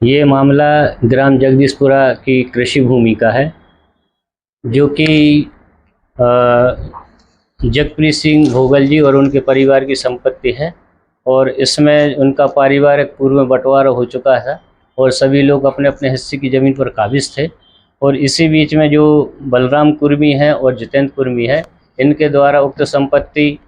ये मामला ग्राम जगदीशपुरा की कृषि भूमि का है, जो कि जगप्रीत सिंह भोगल जी और उनके परिवार की संपत्ति है। और इसमें उनका पारिवारिक पूर्व में बंटवारा हो चुका है और सभी लोग अपने अपने हिस्से की ज़मीन पर काबिज थे। और इसी बीच में जो बलराम कुर्मी है और जितेंद्र कुर्मी है, इनके द्वारा उक्त संपत्ति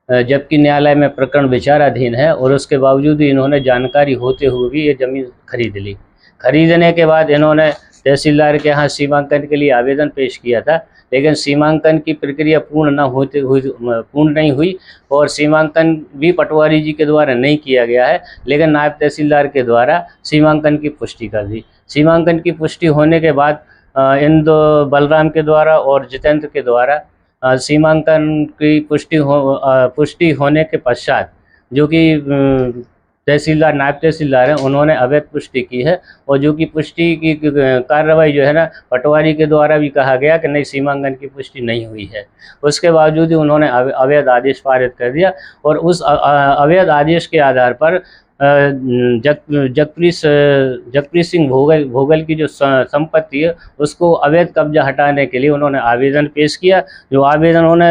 जबकि न्यायालय में प्रकरण विचाराधीन है और उसके बावजूद भी इन्होंने जानकारी होते हुए भी ये ज़मीन खरीद ली। खरीदने के बाद इन्होंने तहसीलदार के यहाँ सीमांकन के लिए आवेदन पेश किया था, लेकिन सीमांकन की प्रक्रिया पूर्ण नहीं हुई और सीमांकन भी पटवारी जी के द्वारा नहीं किया गया है, लेकिन नायब तहसीलदार के द्वारा सीमांकन की पुष्टि कर दी। सीमांकन की पुष्टि होने के बाद इन दो बलराम के द्वारा और जितेंद्र के द्वारा सीमांकन की पुष्टि होने के पश्चात जो कि तहसीलदार नायब तहसीलदार हैं, उन्होंने अवैध पुष्टि की है। और जो कि पुष्टि की कार्रवाई जो है ना, पटवारी के द्वारा भी कहा गया कि नहीं, सीमांकन की पुष्टि नहीं हुई है। उसके बावजूद ही उन्होंने अवैध आदेश पारित कर दिया और उस अवैध आदेश के आधार पर जगप्रीत सिंह भोगल की जो संपत्ति है उसको अवैध कब्जा हटाने के लिए उन्होंने आवेदन पेश किया। जो आवेदन उन्होंने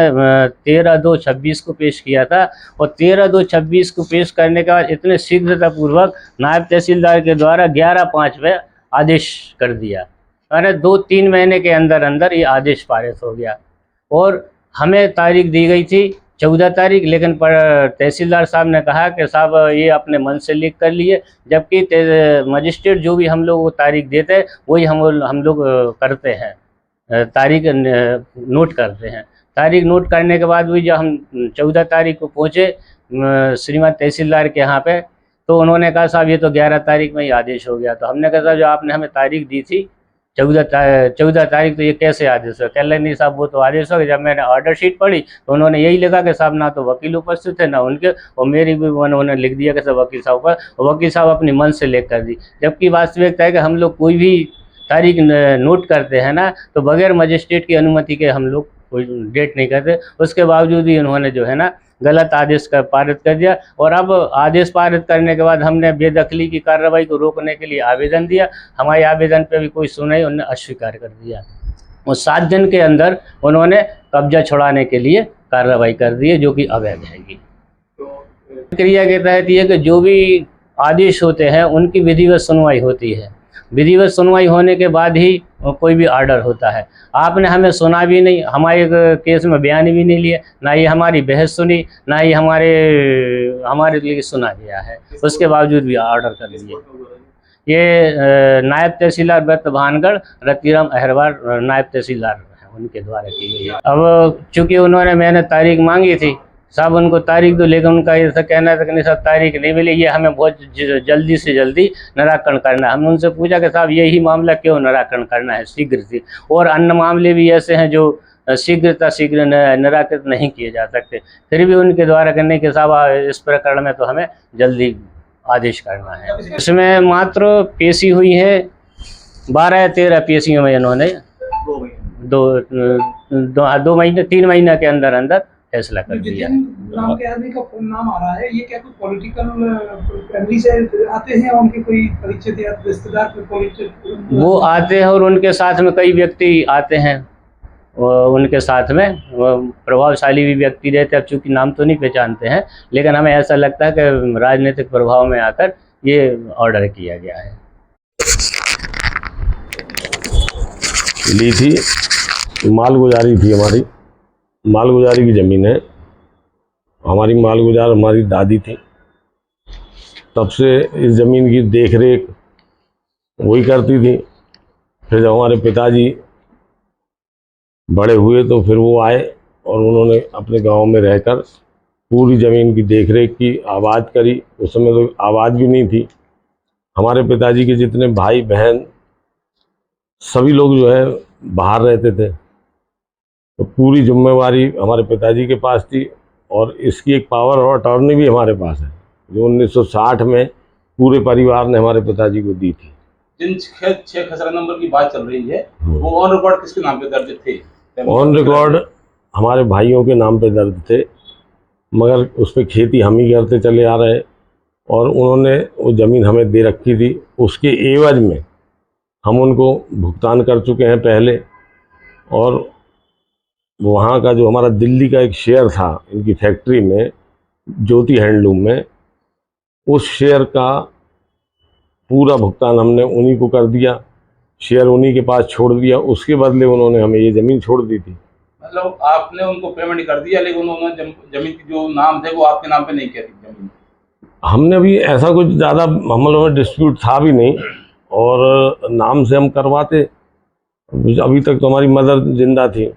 13/2/26 को पेश किया था और 13/2/26 को पेश करने के बाद इतने शीघ्रतापूर्वक नायब तहसीलदार के द्वारा 11/5 में आदेश कर दिया। यानी 2-3 महीने के अंदर अंदर ये आदेश पारित हो गया और हमें तारीख दी गई थी 14 तारीख, लेकिन तहसीलदार साहब ने कहा कि साहब ये अपने मन से लिख कर लिए, जबकि मजिस्ट्रेट जो भी हम लोग को तारीख देते हैं वही हम लोग करते हैं, तारीख नोट करते हैं। तारीख नोट करने के बाद भी जब हम 14 तारीख को पहुँचे श्रीमान तहसीलदार के यहाँ पे, तो उन्होंने कहा साहब ये तो 11 तारीख में ही आदेश हो गया। तो हमने कहा साहब जो आपने हमें तारीख दी थी 14 तारीख, तो ये कैसे आदेश हो? कह रहे नहीं साहब वो तो आदेश हो गया। जब मैंने ऑर्डर शीट पढ़ी तो उन्होंने यही लिखा कि साहब ना तो वकील उपस्थित थे ना उनके, और मेरी भी उन्होंने लिख दिया कि सब वकील साहब पर, वकील साहब अपनी मन से लिख कर दी। जबकि वास्तविकता है कि हम लोग कोई भी तारीख नोट करते हैं ना, तो बगैर मजिस्ट्रेट की अनुमति के हम लोग कोई डेट नहीं करते। उसके बावजूद भी उन्होंने जो है ना गलत आदेश का पारित कर दिया। और अब आदेश पारित करने के बाद हमने बेदखली की कार्रवाई को रोकने के लिए आवेदन दिया। हमारे आवेदन पे भी कोई सुनाई उन्होंने अस्वीकार कर दिया और 7 दिन के अंदर उन्होंने कब्जा छुड़ाने के लिए कार्रवाई कर दी है, जो कि अवैध है। प्रक्रिया के तहत ये कि जो भी आदेश होते हैं उनकी विधिवत सुनवाई होती है। विधिवत सुनवाई होने के बाद ही कोई भी ऑर्डर होता है। आपने हमें सुना भी नहीं, हमारे केस में बयान भी नहीं लिया, ना ही हमारी बहस सुनी, ना ही हमारे लिए सुना गया है। उसके बावजूद भी ऑर्डर कर दिए। ये नायब तहसीलदार व्रत भानगढ़ रतिराम अहरवाल नायब तहसीलदार हैं, उनके द्वारा की गई है। अब चूँकि मैंने तारीख मांगी थी, साहब उनको तारीख दो, लेकिन उनका ऐसा कहना था कि नहीं साहब तारीख नहीं मिली, ये हमें बहुत जल्दी से जल्दी निराकरण करना है। हमने उनसे पूछा कि साहब यही मामला क्यों निराकरण करना है शीघ्र से, और अन्य मामले भी ऐसे हैं जो शीघ्र निराकृत नहीं किए जा सकते। फिर भी उनके द्वारा कहने के साहब इस प्रकरण में तो हमें जल्दी आदेश करना है। इसमें मात्र पेशी हुई है 12 या 13 पेशियों में इन्होंने 2 महीने 3 महीने के अंदर अंदर फैसला कर दिया। नाम के आदमी का नाम आ रहा है, ये क्या कोई पॉलिटिकल फैमिली से आते हैं? उनके कोई परिचित या रिश्तेदार वो आते हैं और उनके साथ में कई व्यक्ति आते हैं, उनके साथ में प्रभावशाली भी व्यक्ति रहते हैं। अब चूँकि नाम तो नहीं पहचानते हैं, लेकिन हमें ऐसा लगता है कि राजनीतिक प्रभाव में आकर ये ऑर्डर किया गया है। ली थी मालगुजारी थी, हमारी मालगुजारी की ज़मीन है। हमारी मालगुजार हमारी दादी थी, तब से इस ज़मीन की देख रेख वही करती थी। फिर जब हमारे पिताजी बड़े हुए तो फिर वो आए और उन्होंने अपने गांव में रहकर पूरी ज़मीन की देख रेख की, आबाद करी। उस समय तो आबाद भी नहीं थी। हमारे पिताजी के जितने भाई बहन सभी लोग जो है बाहर रहते थे, तो पूरी जिम्मेवारी हमारे पिताजी के पास थी। और इसकी एक पावर और अटॉर्नी भी हमारे पास है, जो 1960 में पूरे परिवार ने हमारे पिताजी को दी थी। जिन 6 खसरा नंबर की बात चल रही है, वो ऑन रिकॉर्ड किसके नाम पे दर्ज थे? ऑन रिकॉर्ड हमारे भाइयों के नाम पे दर्ज थे, मगर उस पर खेती हम ही करते चले आ रहे और उन्होंने वो ज़मीन हमें दे रखी थी। उसके एवज में हम उनको भुगतान कर चुके हैं पहले, और वहाँ का जो हमारा दिल्ली का एक शेयर था इनकी फैक्ट्री में, ज्योति हैंडलूम में, उस शेयर का पूरा भुगतान हमने उन्हीं को कर दिया, शेयर उन्हीं के पास छोड़ दिया। उसके बदले उन्होंने हमें ये ज़मीन छोड़ दी थी। मतलब आपने उनको पेमेंट कर दिया, लेकिन उन्होंने जमीन की जो नाम थे वो आपके नाम पे नहीं किया थी जमीन? हमने भी ऐसा कुछ ज़्यादा हम लोगों में डिस्प्यूट था भी नहीं, और नाम से हम करवाते। अभी तक तो हमारी मदर जिंदा थी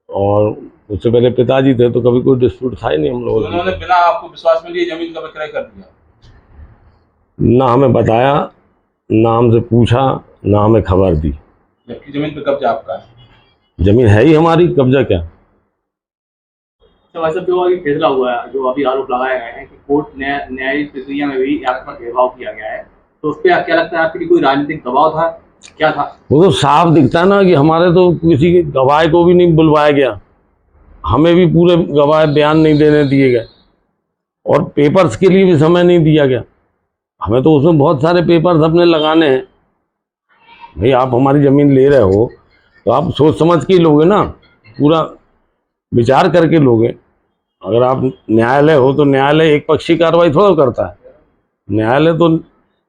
और उससे पहले पिताजी थे, तो कभी कोई डिस्प्यूट था ही नहीं हम तो लोगों को। उन्होंने बिना आपको विश्वास में लिए जमीन का विक्रय कर दिया? ना हमें बताया, ना हमसे पूछा, ना हमें खबर दी। जबकि जमीन पे कब्जा आपका है। जमीन है ही हमारी, कब्जा क्या। तो वैसे जो अभी फैसला हुआ है, जो अभी आरोप लगाए गए हैं कि कोर्ट न्यायिक प्रक्रिया में भी आपका भेदभाव किया गया है, तो उस पर क्या लगता है आपके लिए कोई राजनीतिक दबाव था, क्या था? वो तो साफ दिखता है ना कि हमारे तो किसी के गवाह को भी नहीं बुलवाया गया, हमें भी पूरे गवाह बयान नहीं देने दिए गए, और पेपर्स के लिए भी समय नहीं दिया गया। हमें तो उसमें बहुत सारे पेपर्स अपने लगाने हैं। भाई आप हमारी ज़मीन ले रहे हो तो आप सोच समझ के ही लोगे ना, पूरा विचार करके लोगे। अगर आप न्यायालय हो तो न्यायालय एक पक्षी कार्रवाई थोड़ा करता है, न्यायालय तो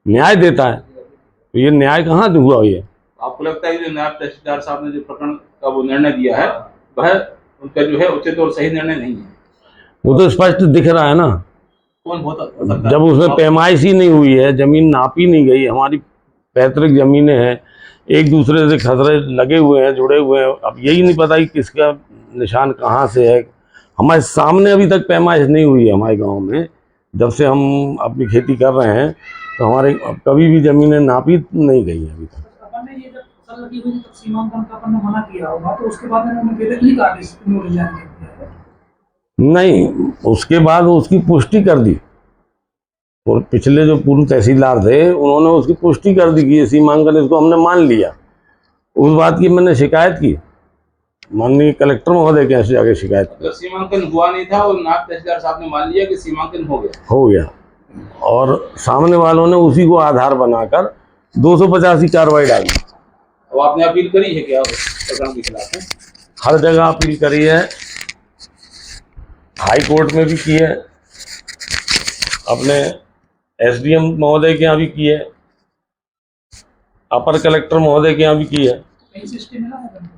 न्याय देता है। तो ये न्याय कहाँ से हुआ? ये आपको लगता है कि जो नायब तहसीलदार साहब ने जो प्रकरण का वो निर्णय दिया है, वह उनका जो है उचित और सही निर्णय नहीं है? वो तो स्पष्ट दिख रहा है ना। कौन हो सकता है? जब उसमें पैमाइश ही नहीं हुई है, ज़मीन नापी नहीं गई, हमारी पैतृक ज़मीनें हैं, एक दूसरे से खतरे लगे हुए हैं, जुड़े हुए हैं। अब यही नहीं पता कि किसका निशान कहाँ से है। हमारे सामने अभी तक पैमाइश नहीं हुई है हमारे गांव में। जब से हम अपनी खेती कर रहे हैं तो हमारे कभी भी ज़मीनें नापी नहीं गई हैं अभी तक। अपन ने ये जब फसल लगी हुई तब सीमांकन का अपन ने मना किया होगा, तो उसके बाद इन्होंने बेदखली का नोटिस जारी किया है? नहीं, उसके बाद उसकी पुष्टि कर दी, और पिछले जो पूर्व तहसीलदार थे उन्होंने उसकी पुष्टि कर दी कि ये सीमांकन, इसको हमने मान लिया। उस बात की मैंने शिकायत की, माननीय कलेक्टर महोदय के यहाँ से जाके शिकायत की। तो सीमांकन हुआ नहीं था और नायब तहसीलदार साहब ने मान लिया कि सीमांकन हो गया। और सामने वालों ने उसी को आधार बनाकर 250 की कार्रवाई डाली। अब आपने अपील करी है क्या प्रकरण के खिलाफ में? हर जगह अपील करी है, हाई कोर्ट में भी की है, अपने एसडीएम महोदय के यहाँ भी की है, अपर कलेक्टर महोदय के यहाँ भी की है। कहीं से स्टे मिला है?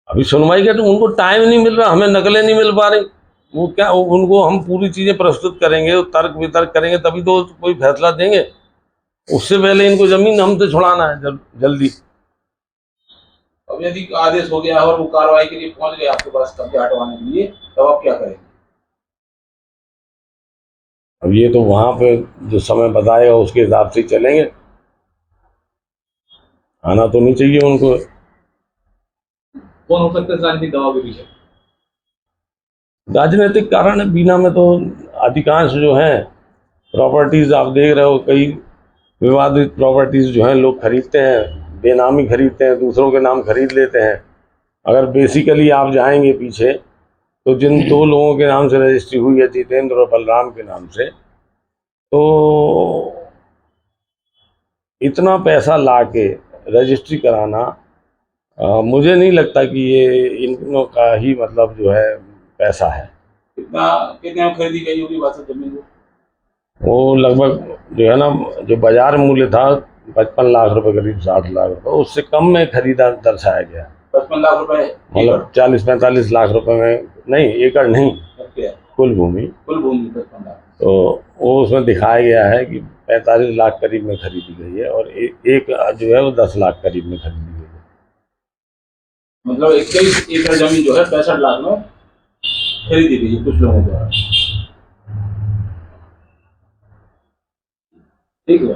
अभी सुनवाई का तो उनको टाइम नहीं मिल रहा, हमें नकलें नहीं मिल पा रही। वो क्या, उनको हम पूरी चीज़ें प्रस्तुत करेंगे, तर्क वितर्क करेंगे, तभी तो कोई फैसला देंगे। उससे पहले इनको ज़मीन हमसे छुड़ाना है जल्दी। अब यदि आदेश हो गया और वो कार्रवाई के लिए पहुंच गए आपके पास कब्जा हटवाने के लिए, तब आप क्या करेंगे? अब ये तो वहाँ पे जो समय बताएगा उसके हिसाब से चलेंगे। आना तो नहीं चाहिए उनको। कौन हो सकता है इस राजनीतिक दबाव के पीछे? राजनीतिक कारण है। बीना में तो अधिकांश जो है प्रॉपर्टीज आप देख रहे हो, कई विवादित प्रॉपर्टीज जो हैं लोग खरीदते हैं, बेनामी खरीदते हैं, दूसरों के नाम खरीद लेते हैं। अगर बेसिकली आप जाएंगे पीछे तो जिन 2 लोगों के नाम से रजिस्ट्री हुई है, जितेंद्र और बलराम के नाम से, तो इतना पैसा लाके रजिस्ट्री कराना, मुझे नहीं लगता कि ये इनों का ही मतलब जो है पैसा है। कितने में खरीदी गई होगी बात जमीन को? वो लगभग जो है ना, जो बाजार मूल्य था 55 लाख रुपए, करीब 60 लाख रुपए, उससे कम में खरीदा दर्शाया गया। 55 लाख रुपए मतलब 40-45 लाख रुपए में नहीं, एकड़ नहीं, कुल भूमि 55 लाख। तो वो उसमें दिखाया गया है कि 45 लाख करीब में खरीदी गई है, और एक जो है वो 10 लाख करीब में खरीदी गई है। मतलब 21 एकड़ जमीन जो है 65 लाख में खरीदी गई है कुछ लोगों द्वारा। ठीक है।